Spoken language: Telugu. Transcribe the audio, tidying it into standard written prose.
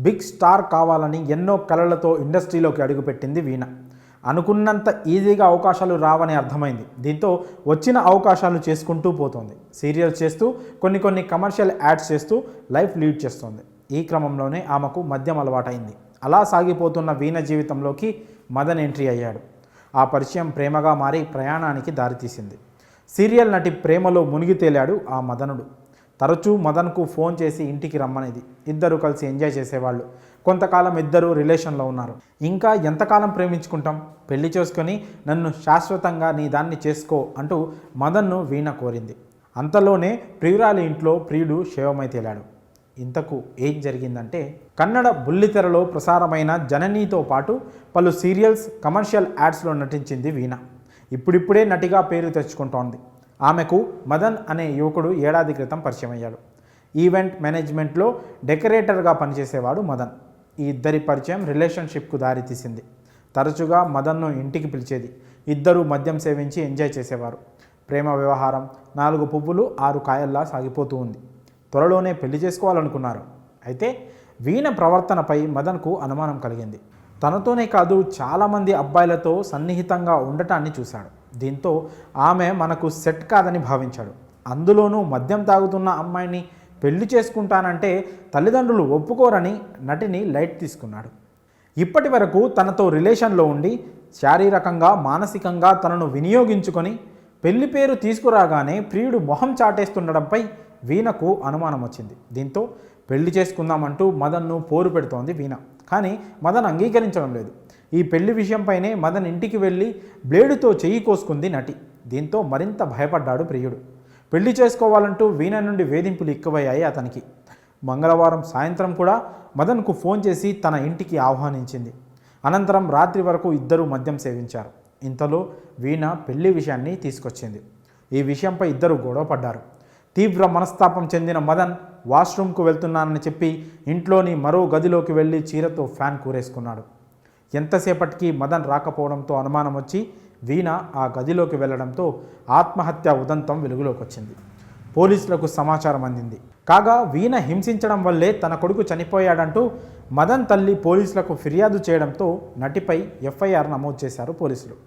బిగ్ స్టార్ కావాలని ఎన్నో కలలతో ఇండస్ట్రీలోకి అడుగుపెట్టింది వీణ. అనుకున్నంత ఈజీగా అవకాశాలు రావని అర్థమైంది. దీంతో వచ్చిన అవకాశాలు చేసుకుంటూ పోతోంది. సీరియల్స్ చేస్తూ కొన్ని కమర్షియల్ యాడ్స్ చేస్తూ లైఫ్ లీడ్ చేస్తోంది. ఈ క్రమంలోనే ఆమెకు మద్యం అలవాటైంది. అలా సాగిపోతున్న వీణ జీవితంలోకి మదన్ ఎంట్రీ అయ్యాడు. ఆ పరిచయం ప్రేమగా మారి ప్రయాణానికి దారితీసింది. సీరియల్ నటి ప్రేమలో మునిగి తేలాడు ఆ మదనుడు. తరచూ మదన్కు ఫోన్ చేసి ఇంటికి రమ్మనేది. ఇద్దరు కలిసి ఎంజాయ్ చేసేవాళ్ళు. కొంతకాలం ఇద్దరు రిలేషన్లో ఉన్నారు. ఇంకా ఎంతకాలం ప్రేమించుకుంటాం, పెళ్లి చేసుకొని నన్ను శాశ్వతంగా నీ దాన్ని చేసుకో అంటూ మదన్ను వీణ కోరింది. అంతలోనే ప్రియురాలి ఇంట్లో ప్రియుడు శవమై తేలాడు. ఇంతకు ఏం జరిగిందంటే, కన్నడ బుల్లితెరలో ప్రసారమైన జననీతో పాటు పలు సీరియల్స్, కమర్షియల్ యాడ్స్లో నటించింది వీణ. ఇప్పుడిప్పుడే నటిగా పేరు తెచ్చుకుంటోంది. ఆమెకు మదన్ అనే యువకుడు ఏడాది క్రితం పరిచయం అయ్యాడు. ఈవెంట్ మేనేజ్మెంట్లో డెకరేటర్గా పనిచేసేవాడు మదన్. ఈ ఇద్దరి పరిచయం రిలేషన్షిప్కు దారితీసింది. తరచుగా మదన్ను ఇంటికి పిలిచేది. ఇద్దరూ మద్యం సేవించి ఎంజాయ్ చేసేవారు. ప్రేమ వ్యవహారం 4 పువ్వులు 6 కాయల్లా సాగిపోతూ ఉంది. త్వరలోనే పెళ్లి చేసుకోవాలనుకున్నారు. అయితే వీణ ప్రవర్తనపై మదన్కు అనుమానం కలిగింది. తనతోనే కాదు, చాలామంది అబ్బాయిలతో సన్నిహితంగా ఉండటాన్ని చూశాడు. దీంతో ఆమె మనకు సెట్ కాదని భావించాడు. అందులోనూ మద్యం తాగుతున్న అమ్మాయిని పెళ్లి చేసుకుంటానంటే తల్లిదండ్రులు ఒప్పుకోరని నటిని లైట్ తీసుకున్నాడు. ఇప్పటి వరకు తనతో రిలేషన్లో ఉండి శారీరకంగా, మానసికంగా తనను వినియోగించుకొని పెళ్లి పేరు తీసుకురాగానే ప్రియుడు మొహం చాటేస్తుండడంపై వీణకు అనుమానం వచ్చింది. దీంతో పెళ్లి చేసుకుందామంటూ మదన్ను పోరు పెడుతోంది వీణ. కానీ మదన్ అంగీకరించడం లేదు. ఈ పెళ్లి విషయంపైనే మదన్ ఇంటికి వెళ్ళి బ్లేడుతో చెయ్యి కోసుకుంది నటి. దీంతో మరింత భయపడ్డాడు ప్రియుడు. పెళ్లి చేసుకోవాలంటూ వీణ నుండి వేధింపులు ఎక్కువయ్యాయి అతనికి. మంగళవారం సాయంత్రం కూడా మదన్కు ఫోన్ చేసి తన ఇంటికి ఆహ్వానించింది. అనంతరం రాత్రి వరకు ఇద్దరూ మద్యం సేవించారు. ఇంతలో వీణ పెళ్లి విషయాన్ని తీసుకొచ్చింది. ఈ విషయంపై ఇద్దరు గొడవ పడ్డారు. తీవ్ర మనస్తాపం చెందిన మదన్ వాష్రూమ్కు వెళ్తున్నానని చెప్పి ఇంట్లోని మరో గదిలోకి వెళ్ళి చీరతో ఫ్యాన్ కూరేసుకున్నాడు. ఎంతసేపటికి మదన్ రాకపోవడంతో అనుమానం వచ్చి వీణ ఆ గదిలోకి వెళ్లడంతో ఆత్మహత్య ఉదంతం వెలుగులోకి వచ్చింది. పోలీసులకు సమాచారం అందింది. కాగా వీణ హింసించడం వల్లే తన కొడుకు చనిపోయాడంటూ మదన్ తల్లి పోలీసులకు ఫిర్యాదు చేయడంతో నటిపై ఎఫ్ఐఆర్ నమోదు చేశారు పోలీసులు.